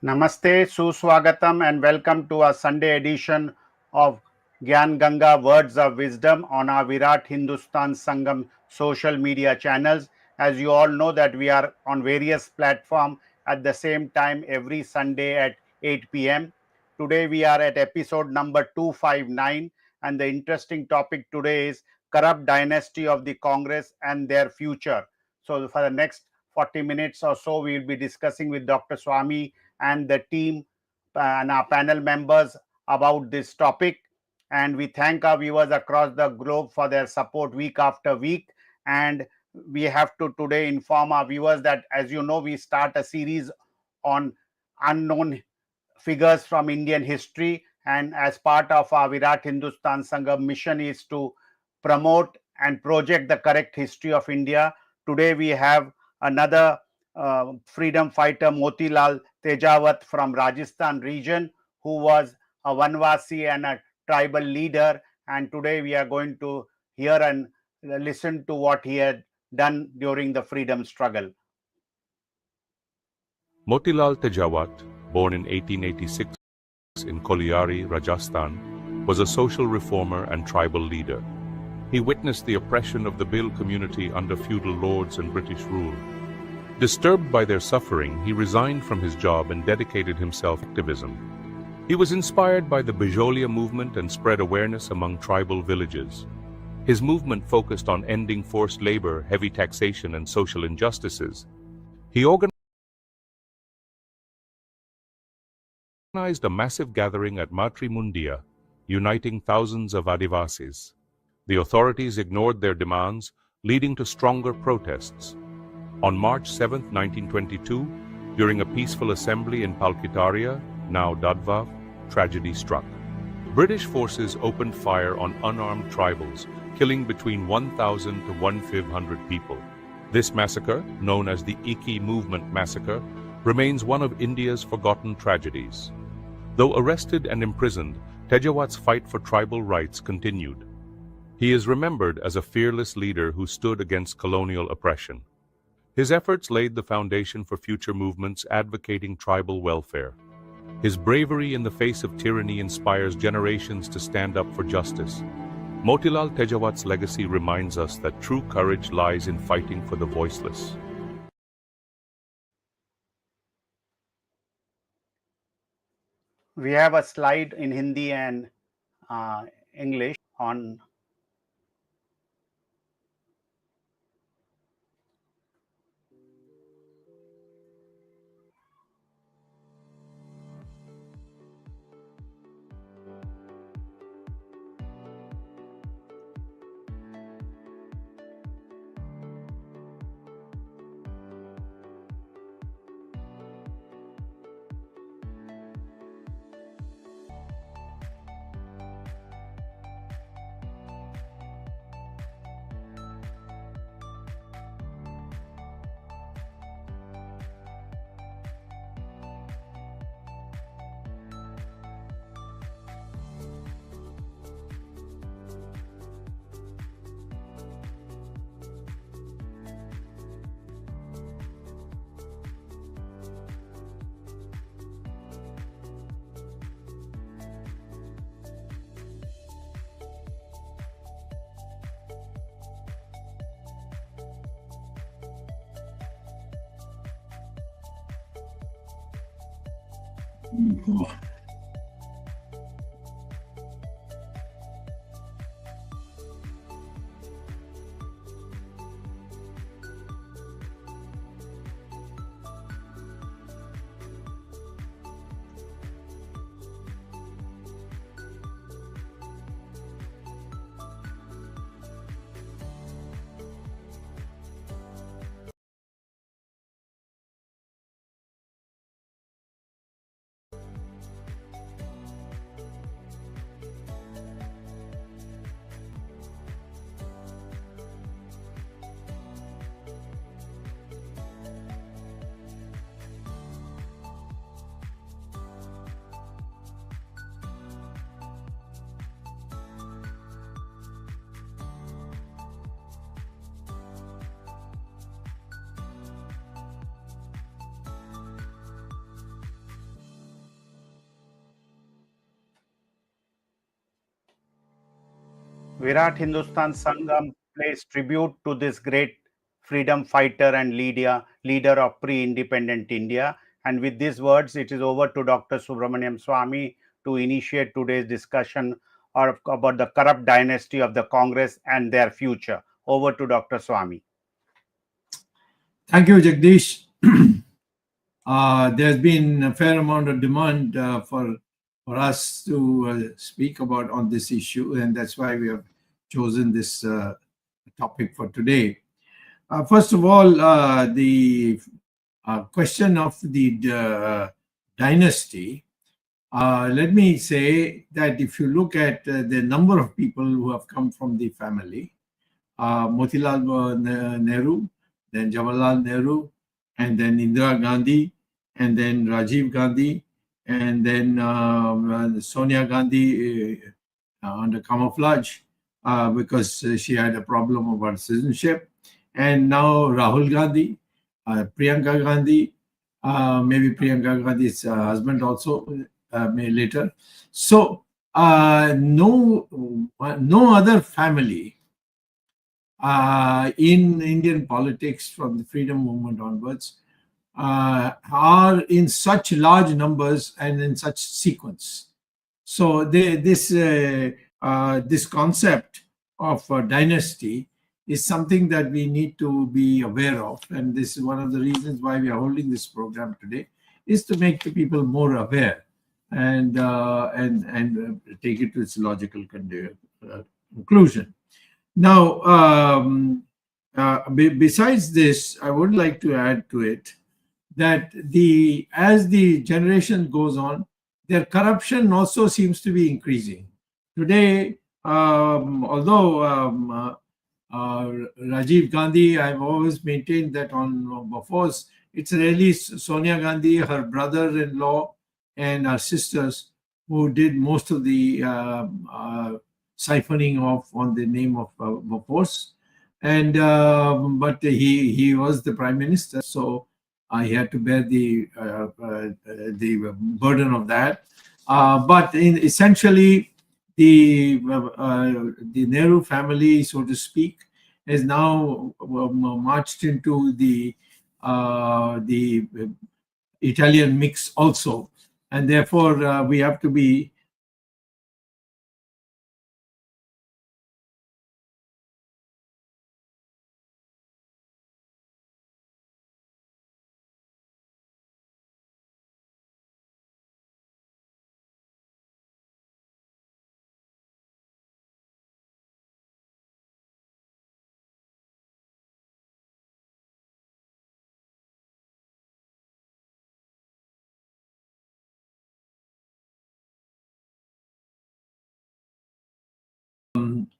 Namaste, Suswagatam, and welcome to our Sunday edition of Gyan Ganga Words of Wisdom on our Virat Hindustan Sangam social media channels. As you all know that we are on various platforms at the same time every Sunday at 8 p.m. Today we are at episode number 259, and the interesting topic today is corrupt dynasty of the Congress and their future. So for the next 40 minutes or so, we will be discussing with Dr. Swamy and the team and our panel members about this topic. And we thank our viewers across the globe for their support week after week. And we have to today inform our viewers that, as you know, we start a series on unknown figures from Indian history. And as part of our Virat Hindustan Sangam mission is to promote and project the correct history of India. Today we have another freedom fighter, Motilal Tejawat from Rajasthan region, who was a Vanvasi and a tribal leader. And today we are going to hear and listen to what he had done during the freedom struggle. Motilal Tejawat, born in 1886 in Koliari, Rajasthan, was a social reformer and tribal leader. He witnessed the oppression of the Bhil community under feudal lords and British rule. Disturbed by their suffering, he resigned from his job and dedicated himself to activism. He was inspired by the Bijolia movement and spread awareness among tribal villages. His movement focused on ending forced labor, heavy taxation, and social injustices. He organized a massive gathering at Matri Mundia, uniting thousands of Adivasis. The authorities ignored their demands, leading to stronger protests. On March 7, 1922, during a peaceful assembly in Palkitaria, now Dadvav, tragedy struck. British forces opened fire on unarmed tribals, killing between 1,000 to 1,500 people. This massacre, known as the Iki Movement Massacre, remains one of India's forgotten tragedies. Though arrested and imprisoned, Tejawat's fight for tribal rights continued. He is remembered as a fearless leader who stood against colonial oppression. His efforts laid the foundation for future movements advocating tribal welfare. His bravery in the face of tyranny inspires generations to stand up for justice. Motilal Tejawat's legacy reminds us that true courage lies in fighting for the voiceless. We have a slide in Hindi and English on Virat Hindustan Sangam pays tribute to this great freedom fighter and leader of pre-independent India. And with these words, it is over to Dr. Subramanian Swamy to initiate today's discussion about the corrupt dynasty of the Congress and their future. Over to Dr. Swamy. Thank you, Jagdish. There's been a fair amount of demand for us to speak about on this issue, and that's why we have chosen this topic for today. First of all, the question of the dynasty. Let me say that if you look at the number of people who have come from the family, Motilal Nehru, then Jawaharlal Nehru, and then Indira Gandhi, and then Rajiv Gandhi, and then Sonia Gandhi under camouflage because she had a problem about citizenship, and now Rahul Gandhi, Priyanka Gandhi, maybe Priyanka Gandhi's husband also may later. So no other family in Indian politics from the freedom movement onwards are in such large numbers and in such sequence. So this concept of dynasty is something that we need to be aware of, and this is one of the reasons why we are holding this program today, is to make the people more aware and take it to its logical conclusion. Now, besides this, I would like to add to it that as the generation goes on, their corruption also seems to be increasing. Today, although Rajiv Gandhi, I've always maintained that on Bofors, it's really Sonia Gandhi, her brother-in-law, and her sisters who did most of the siphoning off on the name of Bofors. And but he was the prime minister, so he had to bear the burden of that. But essentially, the Nehru family, so to speak, has now marched into the Italian mix also, and therefore we have to be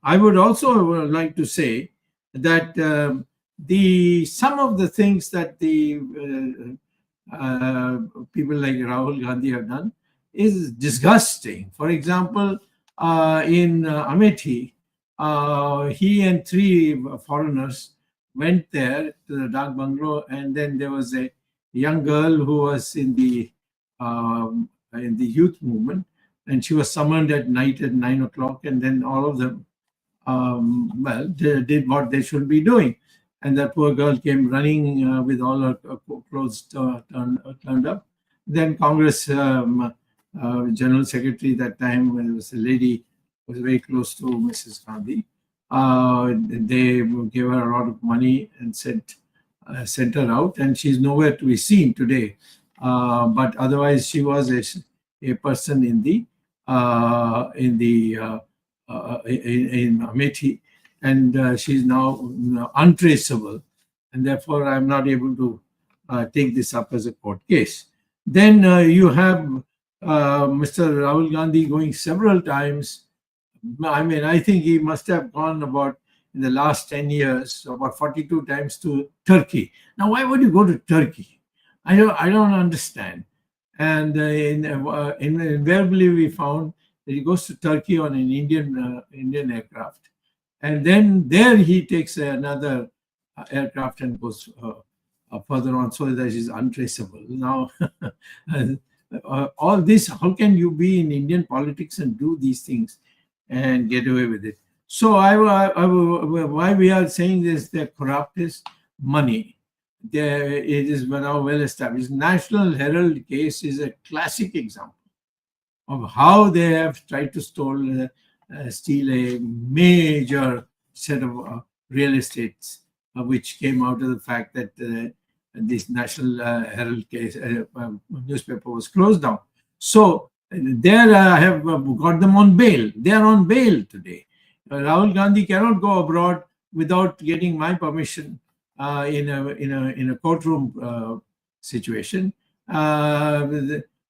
I would also like to say that some of the things that the people like Rahul Gandhi have done is disgusting. For example, in Amethi, he and 3 foreigners went there to the Dak Bungalow, and then there was a young girl who was in the youth movement, and she was summoned at night at 9 o'clock, and then all of them did what they should be doing. And that poor girl came running with all her clothes turned up. Then Congress General Secretary that time, when it was a lady who was very close to Mrs. Gandhi, they gave her a lot of money and sent her out, and she's nowhere to be seen today. But otherwise, she was a person in Amethi, and she's now untraceable, and therefore I'm not able to take this up as a court case. Then you have Mr. Rahul Gandhi going several times. I mean, I think he must have gone about, in the last 10 years, about 42 times to Turkey. Now, why would you go to Turkey? I don't understand. And invariably we found that he goes to Turkey on an Indian aircraft, and then there he takes another aircraft and goes further on, so that he's untraceable. Now, all this, how can you be in Indian politics and do these things and get away with it? So why we are saying this, the corrupt is money. It is now well established. National Herald case is a classic example of how they have tried to steal a major set of real estates, which came out of the fact that this National Herald case newspaper was closed down. So there I have got them on bail. They are on bail today. Rahul Gandhi cannot go abroad without getting my permission in a courtroom situation. In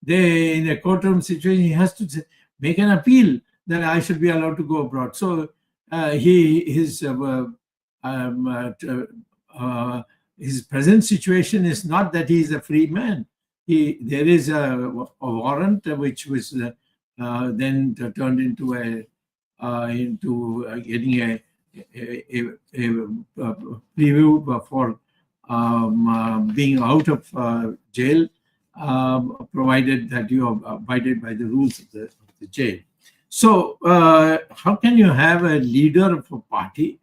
a courtroom situation, he has to make an appeal that I should be allowed to go abroad. So his present situation is not that he is a free man. There is a warrant which was then turned into getting a preview for being out of jail, provided that you have abided by the rules of the jail. So how can you have a leader of a party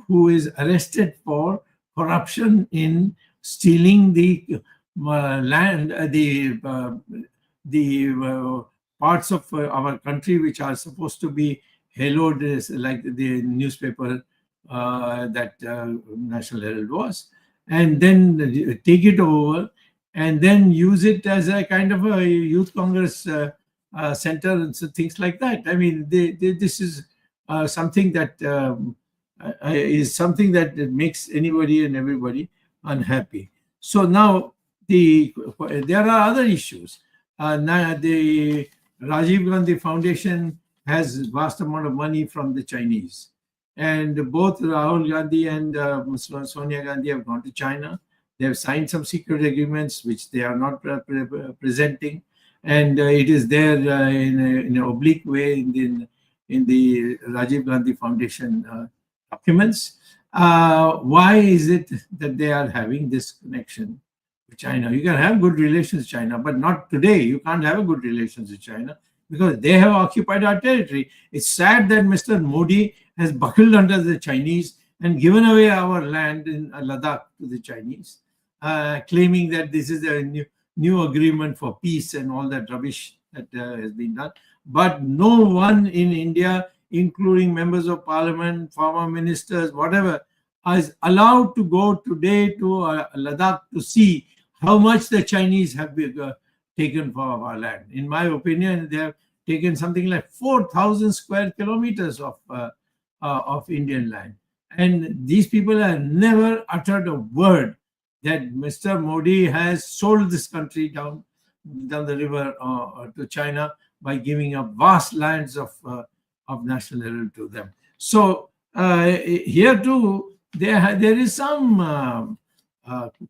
who is arrested for corruption in stealing the land, the parts of our country which are supposed to be hallowed, like the newspaper that National Herald was, and then take it over and then use it as a kind of a youth congress center and so things like that. I mean, this is something that makes anybody and everybody unhappy. So now there are other issues. The Rajiv Gandhi Foundation has vast amount of money from the Chinese, and both Rahul Gandhi and Sonia Gandhi have gone to China. They have signed some secret agreements which they are not presenting, and it is there in an oblique way in the Rajiv Gandhi Foundation documents. Why is it that they are having this connection with China? You can have good relations with China, but not today. You can't have a good relations with China because they have occupied our territory. It's sad that Mr. Modi has buckled under the Chinese and given away our land in Ladakh to the Chinese, claiming that this is a new agreement for peace and all that rubbish that has been done. But no one in India, including members of parliament, former ministers, whatever, is allowed to go today to Ladakh to see how much the Chinese have taken for our land. In my opinion, they have taken something like 4,000 square kilometers of Indian land. And these people have never uttered a word that Mr. Modi has sold this country down the river to China by giving up vast lands of National Herald to them. So here too, there is some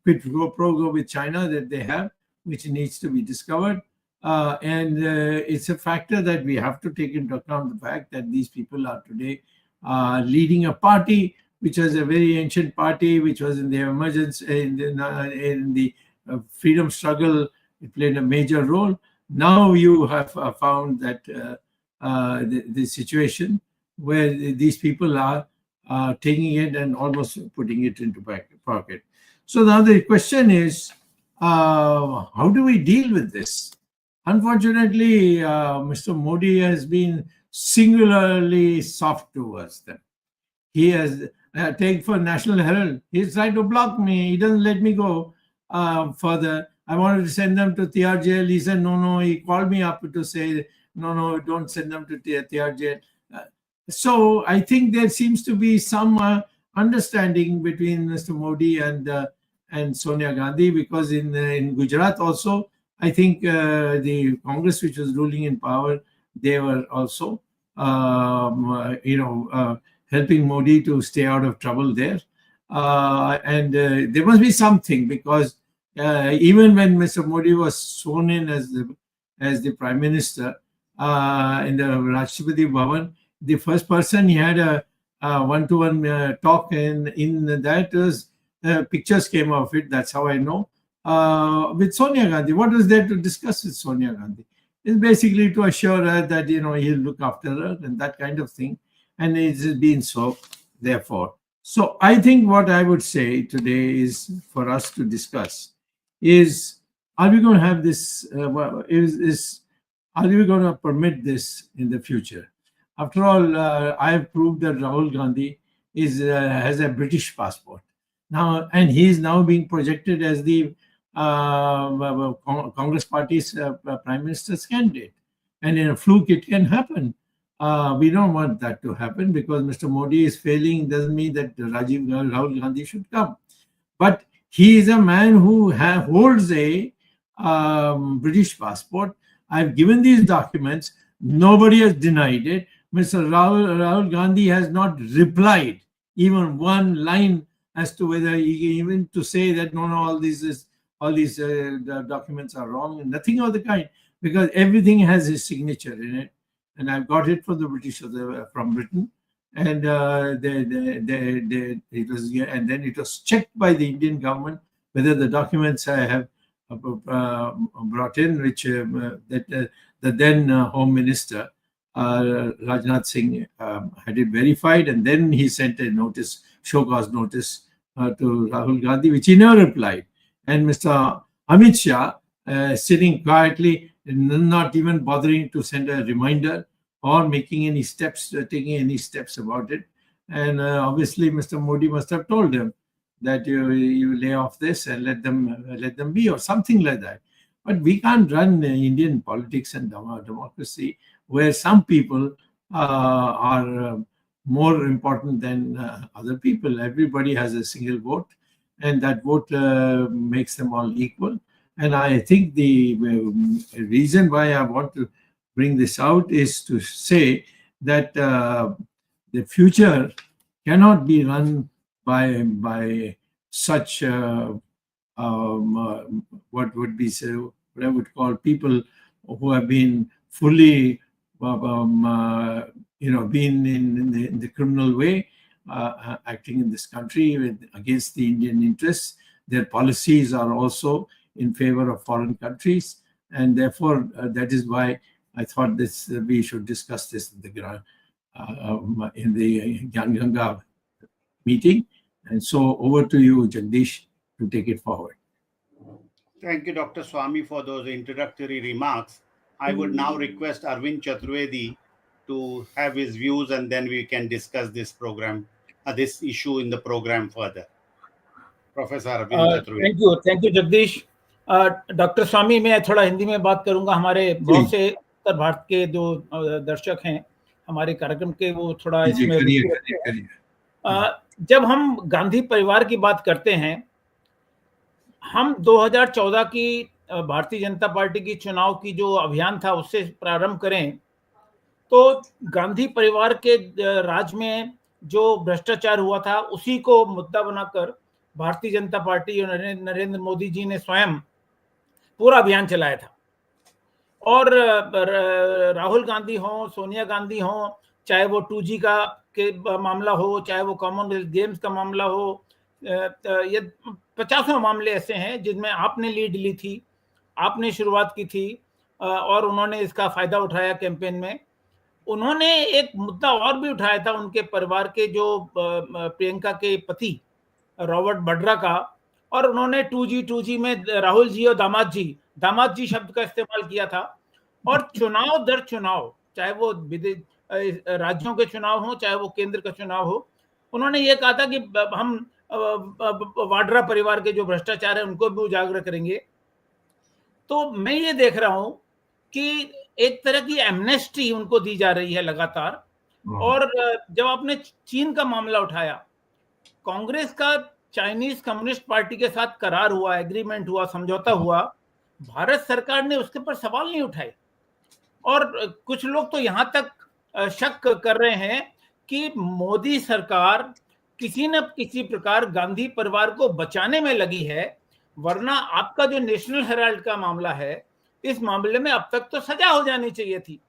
quid pro quo with China that they have, which needs to be discovered. And it's a factor that we have to take into account, the fact that these people are today leading a party which was a very ancient party, which was in the emergence, in the freedom struggle. It played a major role. Now you have found that the situation where these people are taking it and almost putting it into pocket. So now the question is, how do we deal with this? Unfortunately, Mr. Modi has been singularly soft towards them. He has take for National Herald. He's trying to block me. He doesn't let me go further. I wanted to send them to Tihar jail. He said, no. He called me up to say, no, don't send them to Tihar jail. So I think there seems to be some understanding between Mr. Modi and Sonia Gandhi, because in Gujarat also, I think the Congress, which was ruling in power, they were also, helping Modi to stay out of trouble there. And there must be something, because even when Mr. Modi was sworn in as the Prime Minister in the Rashtrapati Bhavan, the first person he had a one-to-one talk in that was pictures came of it. That's how I know. With Sonia Gandhi. What was there to discuss with Sonia Gandhi? It's basically to assure her that, he'll look after her and that kind of thing. and it's been so therefore. So I think what I would say today is for us to discuss is, are we going to have this, are we going to permit this in the future? After all, I have proved that Rahul Gandhi has a British passport now, and he is now being projected as the Congress Party's Prime Minister's candidate. And in a fluke, it can happen. We don't want that to happen, because Mr. Modi is failing doesn't mean that Rahul Gandhi should come. But he is a man who holds a British passport. I've given these documents. Nobody has denied it. Mr. Rahul Gandhi has not replied even one line as to whether even to say that no, all these documents are wrong, and nothing of the kind, because everything has his signature in it. And I've got it from the British, from Britain, and it was, and then it was checked by the Indian government whether the documents I have brought in, which the then Home Minister Rajnath Singh had it verified, and then he sent a notice, show cause notice, to Rahul Gandhi, which he never replied. And Mr. Amit Shah, sitting quietly, not even bothering to send a reminder or making any steps, taking any steps about it. And obviously, Mr. Modi must have told him that you lay off this and let them be, or something like that. But we can't run Indian politics and democracy where some people are more important than other people. Everybody has a single vote, and that vote makes them all equal. And I think the reason why I want to bring this out is to say that the future cannot be run by such what would be what I would call people who have been fully been in the criminal way, acting in this country against the Indian interests. Their policies are also in favor of foreign countries, and therefore that is why I thought we should discuss this in the Gyan Ganga meeting. And so over to you, Jagdish, to take it forward. Thank you, Dr. Swamy, for those introductory remarks. I would now request Arvind Chaturvedi to have his views, and then we can discuss this issue in the program further. Professor Arvind Chaturvedi. Thank you, Jagdish. Doctor Swami, मैं थोड़ा हिंदी में बात करूंगा. हमारे बहुत से उत्तर भारत के जो दर्शक हैं हमारे कार्यक्रम के, वो थोड़ा इसमें जब हम गांधी परिवार की बात करते हैं, हम 2014 की भारतीय जनता पार्टी की चुनाव की जो अभियान था उससे प्रारंभ करें तो गांधी परिवार के राज में जो भ्रष्टाचार हुआ था उसी को मुद्दा बनाकर भारतीय जनता पार्टी और नरेंद्र मोदी जी ने स्वयं पूरा अभियान चलाया था. और राहुल गांधी हो, सोनिया गांधी हो, चाहे वो 2G के मामला हो, चाहे वो कॉमनवेल्थ गेम्स का मामला हो, ये 50 मामले ऐसे हैं जिनमें आपने लीड ली थी, आपने शुरुआत की थी और उन्होंने इसका फायदा उठाया कैंपेन में. उन्होंने एक मुद्दा और भी उठाया था उनके परिवार के जो प्रियंका के पति रॉबर्ट वड्रा का, और उन्होंने 2G में राहुल जी और दामाद जी शब्द का इस्तेमाल किया था. और चुनाव दर चुनाव, चाहे वो राज्यों के चुनाव हो, चाहे वो केंद्र का चुनाव हो, उन्होंने ये कहा था कि हम वाड्रा परिवार के जो भ्रष्टाचार है उनको भी उजागर करेंगे. तो मैं ये देख रहा हूं कि एक तरह की एमनेस्टी उनको दी जा रही है लगातार. और जब आपने चीन का मामला उठाया, कांग्रेस का चाइनीज कम्युनिस्ट पार्टी के साथ करार हुआ, एग्रीमेंट हुआ, समझौता हुआ, भारत सरकार ने उसके पर सवाल नहीं उठाए. और कुछ लोग तो यहां तक शक कर रहे हैं कि मोदी सरकार किसी न किसी प्रकार गांधी परिवार को बचाने में लगी है, वरना आपका जो नेशनल हेराल्ड का मामला है, इस मामले में अब तक तो सजा हो जानी चाहिए थी.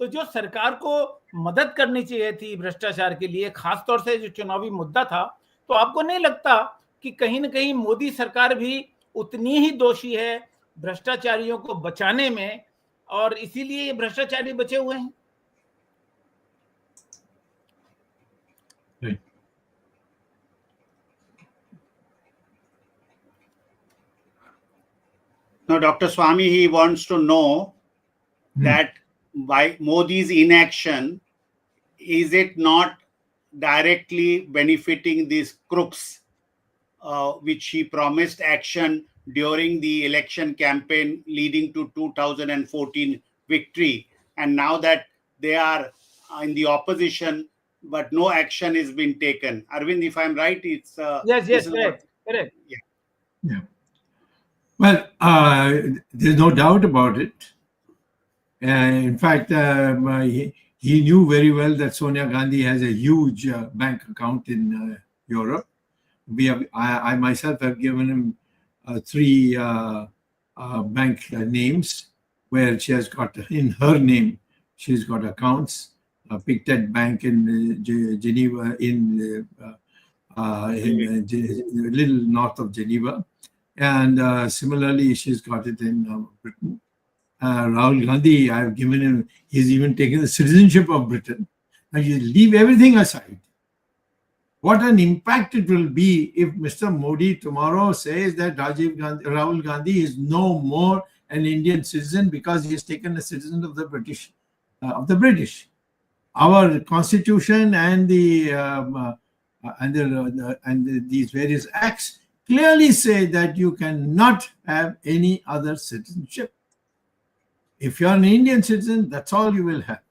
तो जो सरकार को मदद करनी चाहिए थी भ्रष्टाचार के लिए, खासतौर से जो चुनावी मुद्दा था, तो आपको नहीं लगता कि कहीं न कहीं मोदी सरकार भी उतनी ही दोषी है भ्रष्टाचारियों को बचाने में, और इसीलिए ये भ्रष्टाचारी बचे हुए हैं? Now, Dr. Swamy, he wants to know that by Modi's inaction, is it not directly benefiting these crooks, which he promised action during the election campaign leading to 2014 victory? And now that they are in the opposition, but no action is being taken. Arvind, if I'm right, it's yes, correct. Yeah. Well, there's no doubt about it. In fact, he knew very well that Sonia Gandhi has a huge bank account in Europe. I myself have given him 3 bank names where she has got, in her name, she's got accounts. Pictet Bank in Geneva, in a little north of Geneva. And similarly, she's got it in Britain. Rahul Gandhi, I've given him, he's even taken the citizenship of Britain. Now you leave everything aside. What an impact it will be if Mr. Modi tomorrow says that Rahul Gandhi is no more an Indian citizen because he has taken a citizen of the British. Our constitution and these various acts clearly say that you cannot have any other citizenship. If you are an Indian citizen, that's all you will have.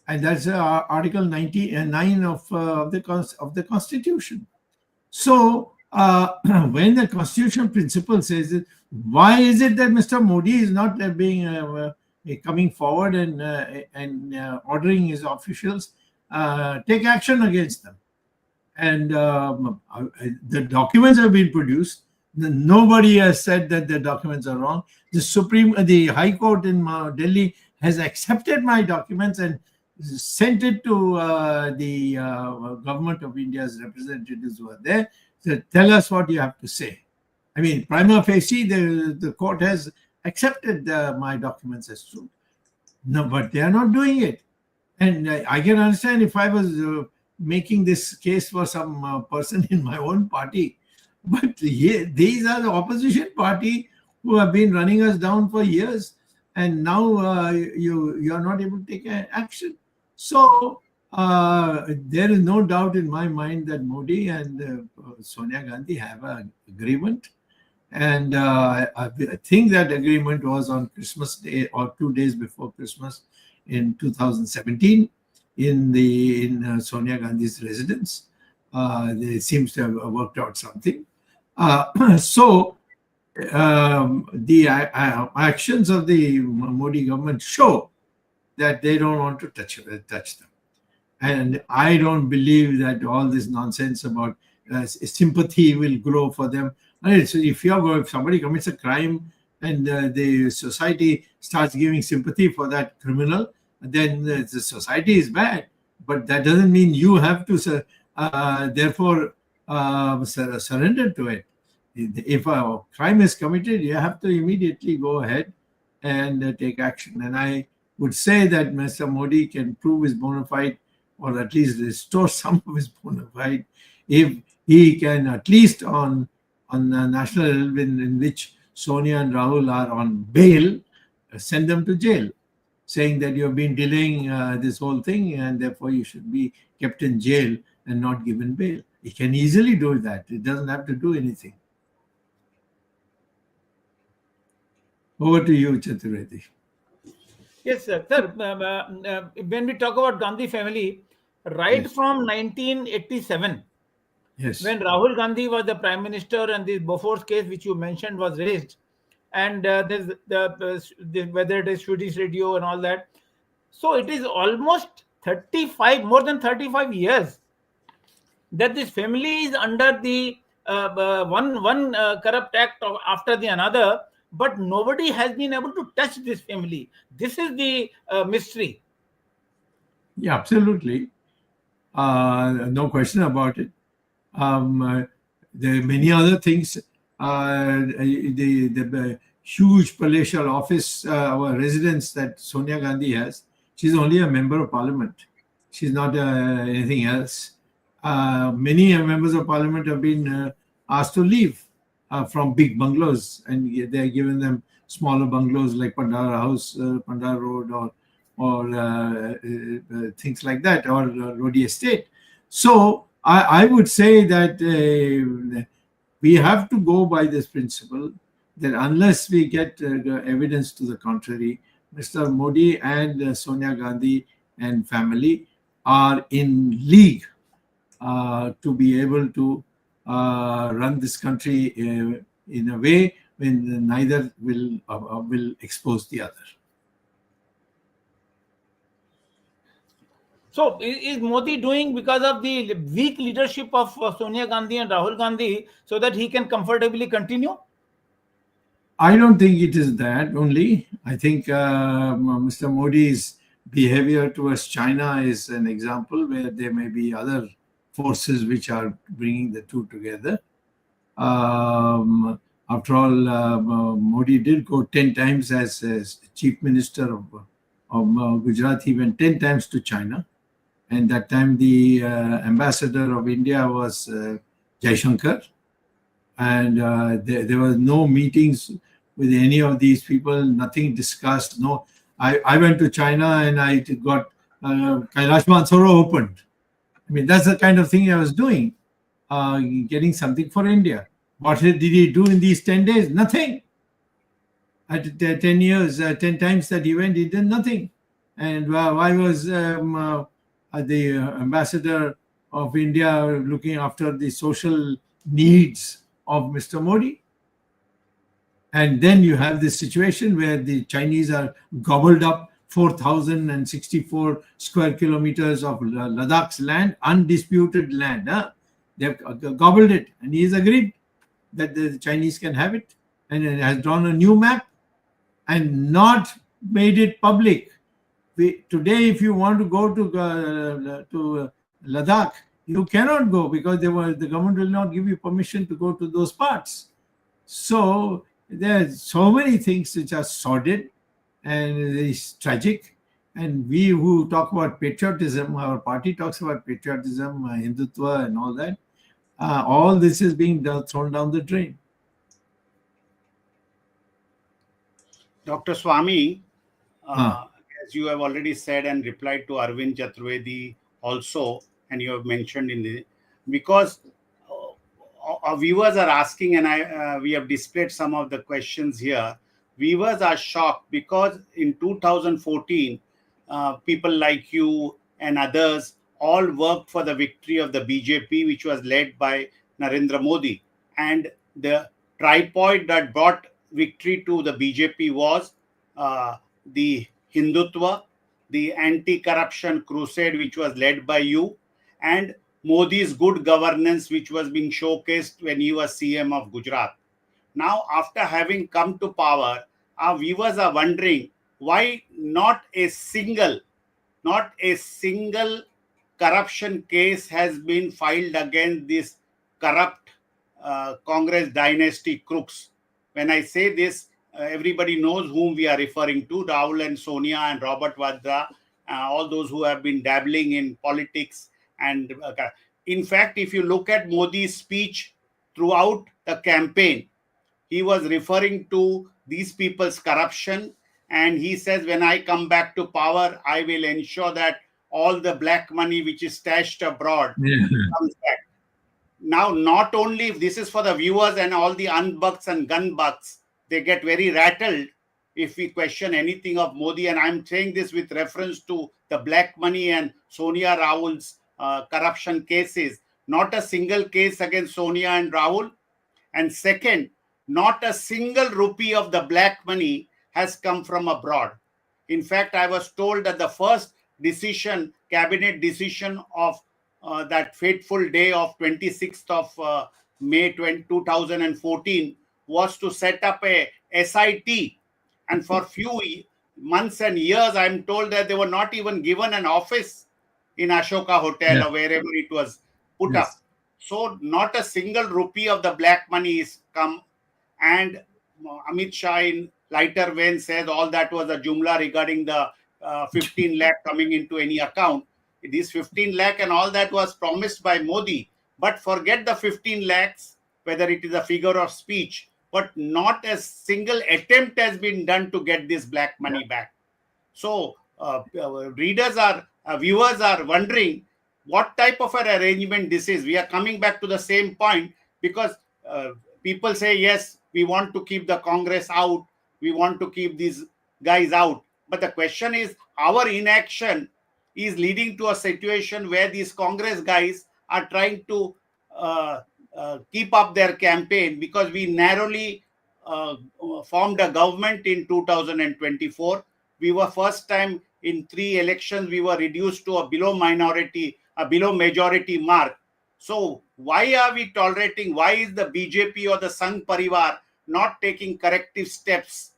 And that's Article 99 of the Constitution. So when the Constitutional principle says it, why is it that Mr. Modi is not coming forward and ordering his officials take action against them? And the documents have been produced. Nobody has said that the documents are wrong. The High Court in Delhi has accepted my documents and sent it to the government of India's representatives who are there. So tell us what you have to say. I mean, prima facie, the court has accepted my documents as true. No, but they are not doing it. And I can understand if I was making this case for some person in my own party. But these are the opposition party who have been running us down for years. And now you are not able to take action. So there is no doubt in my mind that Modi and Sonia Gandhi have an agreement. And I think that agreement was on Christmas Day or 2 days before Christmas in 2017 in Sonia Gandhi's residence. They seems to have worked out something. So the actions of the Modi government show that they don't want to touch them. And I don't believe that all this nonsense about sympathy will grow for them. So if somebody commits a crime and the society starts giving sympathy for that criminal, then the society is bad. But that doesn't mean you have to therefore surrender to it. If a crime is committed, you have to immediately go ahead and take action. And I would say that Mr. Modi can prove his bona fide, or at least restore some of his bona fide, if he can at least on the national level in which Sonia and Rahul are on bail, send them to jail, saying that you have been delaying this whole thing and therefore you should be kept in jail and not given bail. He can easily do that. It doesn't have to do anything. Over to you, Chaturvedi. Yes, sir. When we talk about Gandhi family, right from 1987, when Rahul Gandhi was the Prime Minister and the Bofor's case, which you mentioned, was raised, and there's whether it is Swedish radio and all that. So it is almost more than 35 years that this family is under the one corrupt act after the another, but nobody has been able to touch this family. This is the mystery. Yeah, absolutely. No question about it. There are many other things. The huge palatial office or residence that Sonia Gandhi has, she's only a member of parliament. She's not anything else. Many members of parliament have been asked to leave from big bungalows, and they are giving them smaller bungalows like Pandara House, Pandara Road, or things like that, or Rodi Estate. So I would say that we have to go by this principle that unless we get evidence to the contrary, Mr. Modi and Sonia Gandhi and family are in league to be able to run this country in a way when neither will expose the other. So is Modi doing because of the weak leadership of Sonia Gandhi and Rahul Gandhi so that he can comfortably continue? I don't think it is that only. I think Mr. Modi's behavior towards China is an example where there may be other forces which are bringing the two together. After all, Modi did go 10 times as chief minister of Gujarat. He went 10 times to China. And that time the ambassador of India was Jaishankar. And there were no meetings with any of these people, nothing discussed. No, I went to China and I got Kailash Mansaro opened. I mean, that's the kind of thing I was doing, getting something for India. What did he do in these 10 days? Nothing. At 10 years, 10 times that he went, he did nothing. And why was the ambassador of India looking after the social needs of Mr. Modi? And then you have this situation where the Chinese are gobbled up 4,064 square kilometers of Ladakh's land, undisputed land. They've gobbled it, and he's agreed that the Chinese can have it, and has drawn a new map and not made it public. Today, if you want to go to Ladakh, you cannot go because the government will not give you permission to go to those parts. So there are so many things which are sordid and it's tragic. And we who talk about patriotism, our party talks about patriotism, Hindutva and all that, all this is being thrown down the drain. Dr. Swamy, as you have already said and replied to Arvind Chaturvedi also, and you have mentioned in the, because our viewers are asking, and we have displayed some of the questions here. Viewers are shocked because in 2014, people like you and others all worked for the victory of the BJP, which was led by Narendra Modi. And the tripod that brought victory to the BJP was the Hindutva, the anti-corruption crusade, which was led by you, and Modi's good governance, which was being showcased when he was CM of Gujarat. Now, after having come to power, our viewers are wondering why not a single corruption case has been filed against this corrupt Congress dynasty crooks. When I say this, everybody knows whom we are referring to, Rahul and Sonia and Robert Vadra, all those who have been dabbling in politics. And in fact, if you look at Modi's speech throughout the campaign, he was referring to these people's corruption. And he says, when I come back to power, I will ensure that all the black money which is stashed abroad comes back. Now, not only if this is for the viewers and all the unbucks and gun bucks, they get very rattled if we question anything of Modi. And I'm saying this with reference to the black money and Sonia Rahul's corruption cases. Not a single case against Sonia and Rahul. And second, not a single rupee of the black money has come from abroad. In fact, I was told that the first decision, cabinet decision of that fateful day of 26th of May 2014 was to set up a SIT. And for few months and years, I'm told that they were not even given an office in Ashoka Hotel or wherever it was put up. So not a single rupee of the black money is come. And Amit Shah in lighter vein says all that was a jumla regarding the 15 lakh coming into any account. This 15 lakh and all that was promised by Modi. But forget the 15 lakhs. whether it is a figure of speech, but not a single attempt has been done to get this black money back. So viewers are wondering what type of an arrangement this is. We are coming back to the same point, because people say, yes, we want to keep the Congress out, we want to keep these guys out. But the question is, our inaction is leading to a situation where these Congress guys are trying to keep up their campaign, because we narrowly formed a government in 2024. We were first time in 3 elections, we were reduced to a below majority mark. So why are we tolerating? Why is the BJP or the Sangh Parivar not taking corrective steps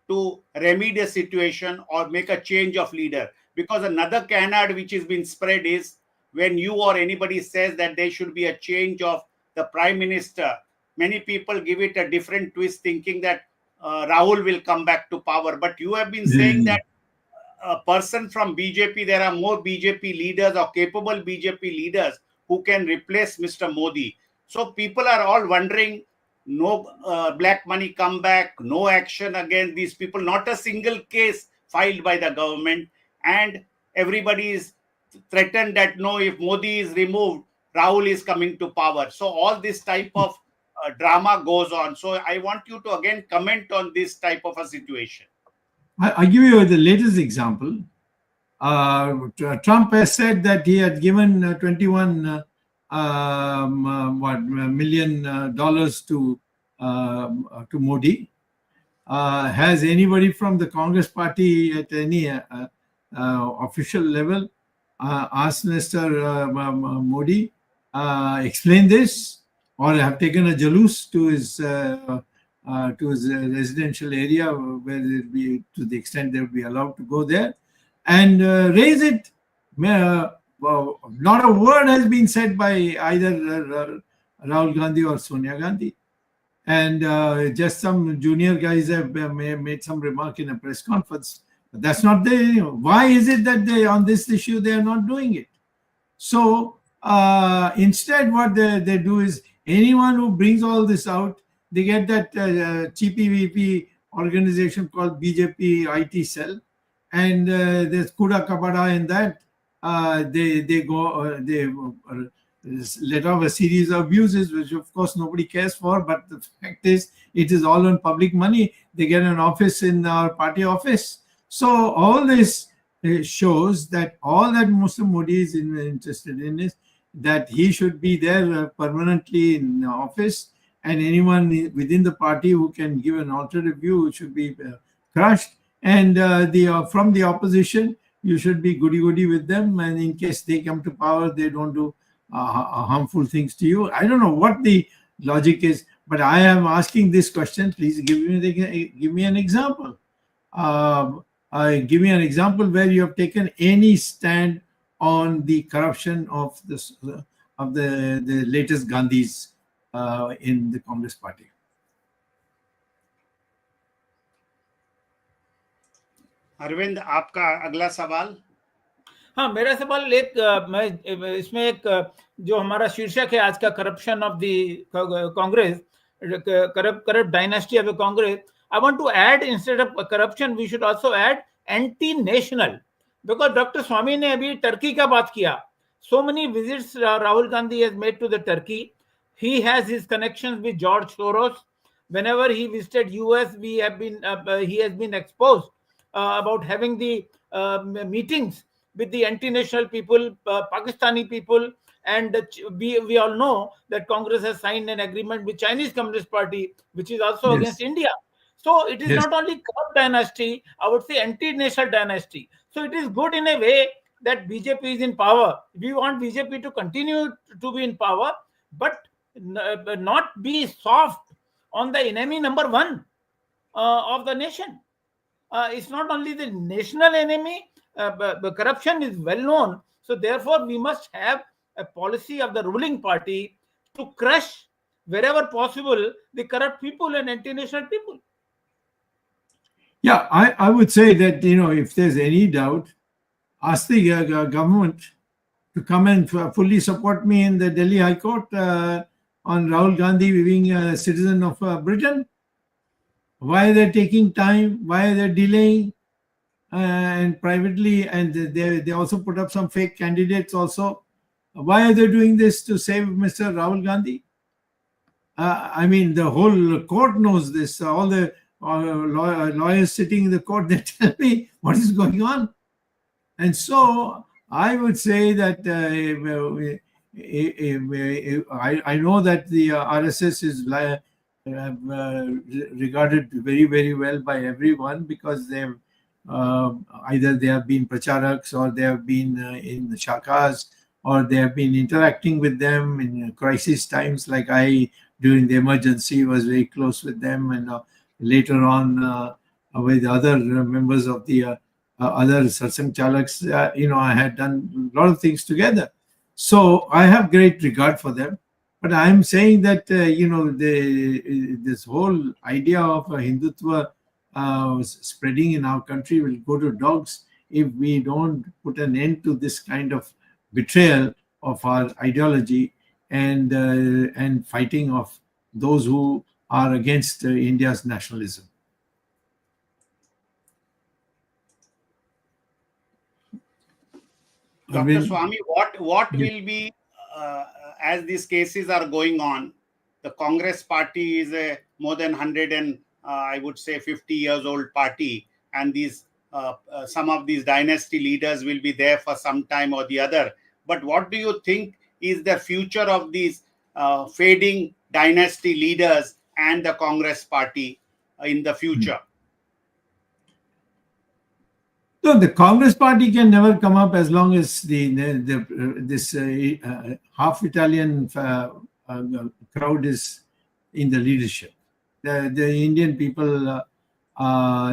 to remedy the situation or make a change of leader? Because another canard which has been spread is, when you or anybody says that there should be a change of the prime minister, many people give it a different twist, thinking that Rahul will come back to power. But you have been saying that a person from BJP, there are more BJP leaders or capable BJP leaders who can replace Mr. Modi. So people are all wondering, no black money come back, no action against these people, not a single case filed by the government, and everybody is threatened that no, if Modi is removed, Rahul is coming to power. So all this type of drama goes on. So I want you to again comment on this type of a situation. I give you the latest example. Trump has said that he had given $21 million to Modi. Has anybody from the Congress party at any official level asked Mr. Modi explain this, or have taken a jalous to his residential area, where they'll be, to the extent they'll be allowed to go there and raise it? Not a word has been said by either Rahul Gandhi or Sonia Gandhi. And just some junior guys have made some remark in a press conference. But that's not the. Why is it that they, on this issue, they are not doing it? So instead, what they do is, anyone who brings all this out, they get that cheapy VP organization called BJP IT cell, and there's kuda kabada in that. They let off a series of abuses, which of course nobody cares for. But the fact is, it is all on public money. They get an office in our party office. So all this shows that all that Mr. Modi is interested in is that he should be there permanently in office, and anyone within the party who can give an alternative view should be crushed. And from the opposition, you should be goody-goody with them, and in case they come to power, they don't do harmful things to you. I don't know what the logic is, but I am asking this question. Please give me an example. Give me an example where you have taken any stand on the corruption of the latest Gandhis in the Congress party. Arvind, आपका अगला सवाल. हाँ, मेरा सवाल मैं इसमें एक जो हमारा शीर्षक है आज का, corruption of the Congress, corrupt dynasty of the Congress. I want to add, instead of corruption, we should also add anti-national, because Dr. Swamy ने अभी टर्की का बात किया. So many visits Rahul Gandhi has made to the Turkey. He has his connections with George Soros. Whenever he visited US, he has been exposed about having the meetings with the anti-national people, Pakistani people, and we all know that Congress has signed an agreement with Chinese Communist Party, which is also against India. So it is not only corrupt dynasty, I would say anti-national dynasty. So it is good in a way that BJP is in power. We want BJP to continue to be in power, but not be soft on the enemy number one of the nation. It's not only the national enemy, but corruption is well known. So therefore, we must have a policy of the ruling party to crush wherever possible the corrupt people and anti-national people. Yeah, I would say that, if there's any doubt, ask the government to come and fully support me in the Delhi High Court on Rahul Gandhi being a citizen of Britain? Why are they taking time? Why are they delaying? And privately, and they also put up some fake candidates also. Why are they doing this to save Mr. Rahul Gandhi? I mean, the whole court knows this. All the lawyers sitting in the court, they tell me what is going on. And so I would say that I know that the RSS is regarded very, very well by everyone, because they've either they have been pracharaks, or they have been in the shakas, or they have been interacting with them in crisis times. Like I, during the emergency, was very close with them, and later on with other members of the other satsang chalaks, I had done a lot of things together. So I have great regard for them. But I'm saying that, this whole idea of Hindutva spreading in our country will go to dogs if we don't put an end to this kind of betrayal of our ideology and fighting of those who are against India's nationalism. Dr. Swamy, what will be, as these cases are going on, the Congress party is a more than 100 and I would say 50 years old party, and these some of these dynasty leaders will be there for some time or the other. But what do you think is the future of these fading dynasty leaders and the Congress party in the future? No, the Congress party can never come up as long as this half Italian crowd is in the leadership. The Indian people,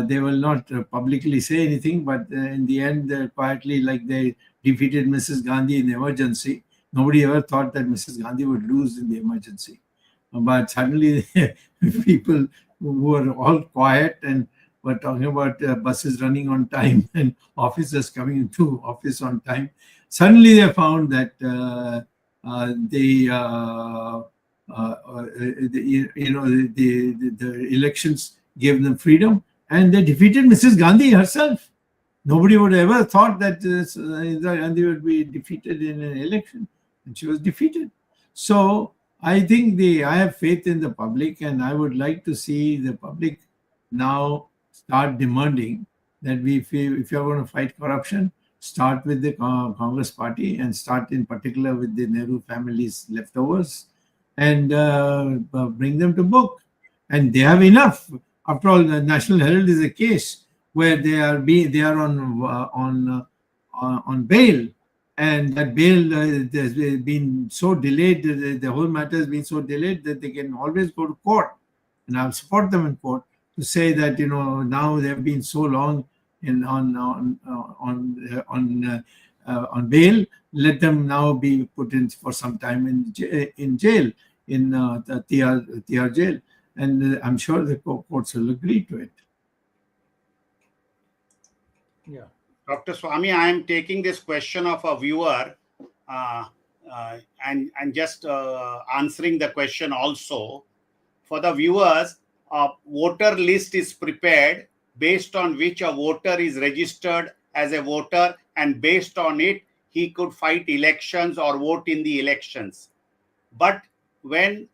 they will not publicly say anything, but in the end, quietly, like they defeated Mrs. Gandhi in the emergency. Nobody ever thought that Mrs. Gandhi would lose in the emergency. But suddenly, people who were all quiet and were talking about buses running on time and officers coming into office on time, suddenly they found that the elections gave them freedom, and they defeated Mrs. Gandhi herself. Nobody would ever thought that Gandhi would be defeated in an election, and she was defeated. So I think I have faith in the public, and I would like to see the public now start demanding that if you're going to fight corruption, start with the Congress party, and start in particular with the Nehru family's leftovers, and bring them to book. And they have enough. After all, the National Herald is a case where they are on bail, and that bail has been so delayed. The whole matter has been so delayed that they can always go to court, and I'll support them in court to say that now they've been so long on bail. Let them now be put in for some time in jail, in the Tihar jail, and I'm sure the courts will agree to it. Yeah, Dr. Swamy, I am taking this question of a viewer and just answering the question also. For the viewers, a voter list is prepared based on which a voter is registered as a voter, and based on it, he could fight elections or vote in the elections. But when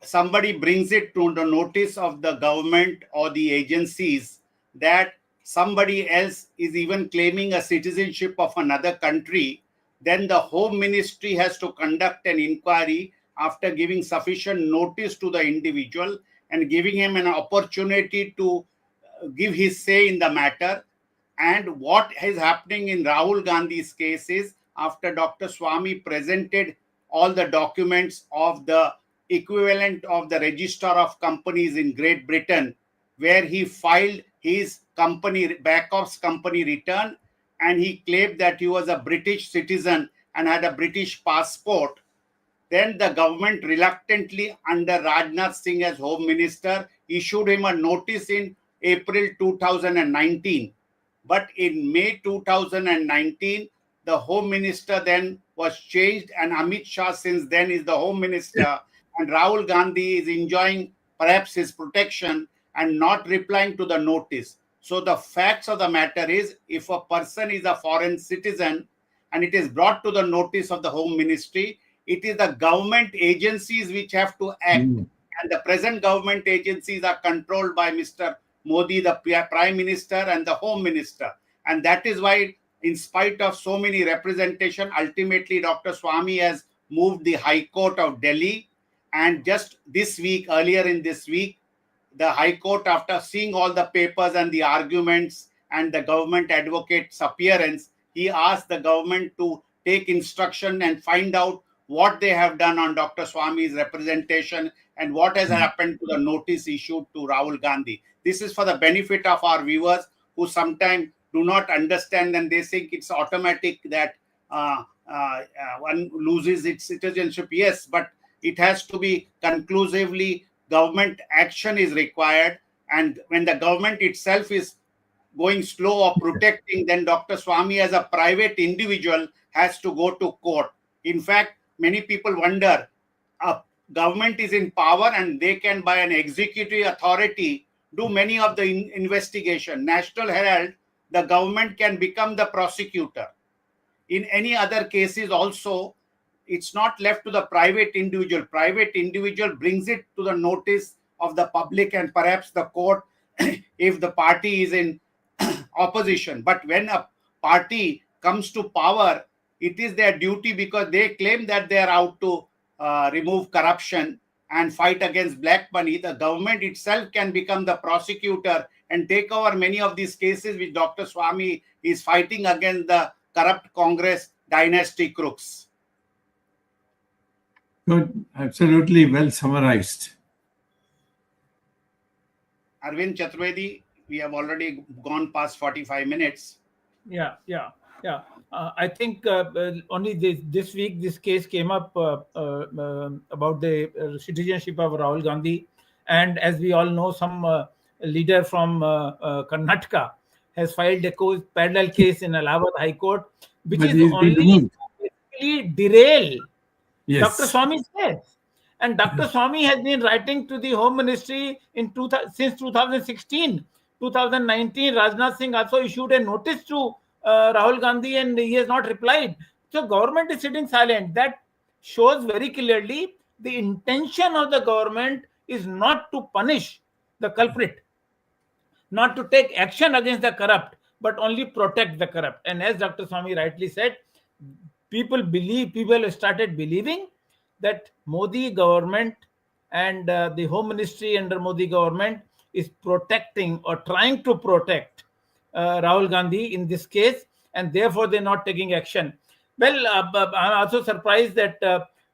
somebody brings it to the notice of the government or the agencies that somebody else is even claiming a citizenship of another country, then the Home Ministry has to conduct an inquiry after giving sufficient notice to the individual and giving him an opportunity to give his say in the matter. And what is happening in Rahul Gandhi's case is, after Dr. Swamy presented all the documents of the equivalent of the Register of Companies in Great Britain, where he filed his back of company return, and he claimed that he was a British citizen and had a British passport, then the government reluctantly, under Rajnath Singh as Home Minister, issued him a notice in April 2019. But in May 2019, the Home Minister then was changed, and Amit Shah since then is the Home Minister, and Rahul Gandhi is enjoying perhaps his protection and not replying to the notice. So the facts of the matter is, if a person is a foreign citizen and it is brought to the notice of the Home Ministry, it is the government agencies which have to act. And the present government agencies are controlled by Mr. Modi, the Prime Minister, and the Home Minister. And that is why, in spite of so many representation, ultimately Dr. Swamy has moved the High Court of Delhi. And just this week, earlier in this week, the High Court, after seeing all the papers and the arguments and the government advocate's appearance, he asked the government to take instruction and find out what they have done on Dr. Swamy's representation and what has happened to the notice issued to Rahul Gandhi. This is for the benefit of our viewers who sometimes do not understand, and they think it's automatic that one loses its citizenship. Yes, but it has to be conclusively, government action is required, and when the government itself is going slow or protecting, then Dr. Swamy as a private individual has to go to court. In fact, many people wonder, government is in power and they can, by an executive authority, do many of the investigation. National Herald, the government can become the prosecutor. In any other cases also, it's not left to the private individual. Private individual brings it to the notice of the public and perhaps the court if the party is in opposition. But when a party comes to power, it is their duty, because they claim that they are out to remove corruption and fight against black money. The government itself can become the prosecutor and take over many of these cases which Dr. Swamy is fighting against the corrupt Congress dynasty crooks. Good. Absolutely well summarized. Arvind Chaturvedi, we have already gone past 45 minutes. Yeah. I think only this week this case came up about the citizenship of Rahul Gandhi, and as we all know, some leader from Karnataka has filed a parallel case in Allahabad High Court, which is only basically derail Dr. Swamy's case. And Dr. Swamy has been writing to the Home Ministry since 2016. 2019, Rajnath Singh also issued a notice to Rahul Gandhi, and he has not replied. So government is sitting silent. That shows very clearly the intention of the government is not to punish the culprit, not to take action against the corrupt, but only protect the corrupt. And as Dr. Swamy rightly said, people have started believing that Modi government and the Home Ministry under Modi government is protecting or trying to protect Rahul Gandhi in this case, and therefore they're not taking action. Well, I'm also surprised that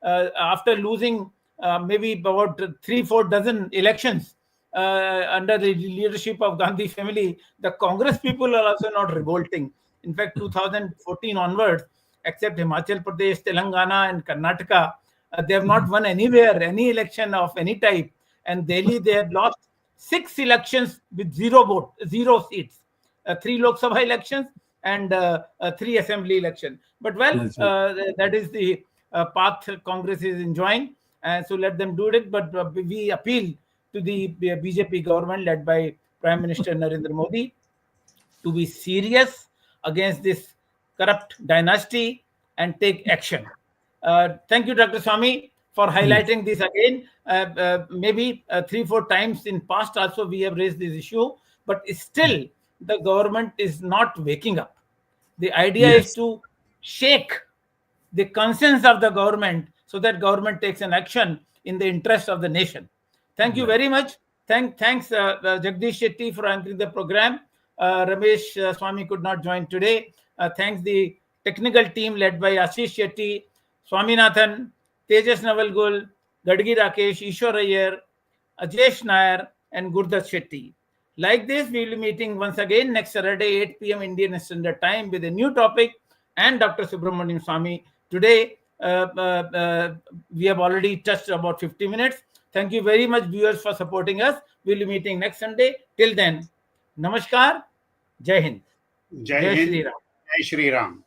after losing maybe about 3-4 dozen elections under the leadership of Gandhi family, the Congress people are also not revolting. In fact, 2014 onwards, except Himachal Pradesh, Telangana and Karnataka, they have not won anywhere any election of any type. And Delhi, they have lost 6 elections with 0 seats, 3 Lok Sabha elections and 3 assembly elections. But well, that is the path Congress is enjoying, and so let them do it. But we appeal to the BJP government led by Prime Minister Narendra Modi to be serious against this corrupt dynasty and take action. Thank you, Dr. Swamy, for highlighting this again. Maybe 3-4 times in past also we have raised this issue, but still the government is not waking up. The idea is to shake the conscience of the government so that government takes an action in the interest of the nation. Thank you very much. Thanks Jagdish Shetty for anchoring the program. Ramesh Swamy could not join today. Thanks the technical team led by Ashish Shetty, Swaminathan, Tejas Navalgul, Gadgi Rakesh, Ishwar Iyer, Ajesh Nair, and Gurdat Shetty. Like this, we will be meeting once again next Saturday, 8 p.m. Indian Standard Time with a new topic and Dr. SUBRAMANIAN SWAMY. Today, we have already touched about 50 minutes. Thank you very much, viewers, for supporting us. We will be meeting next Sunday. Till then, Namaskar, Jai Hind. Jai Hind, Jai Shri Ram.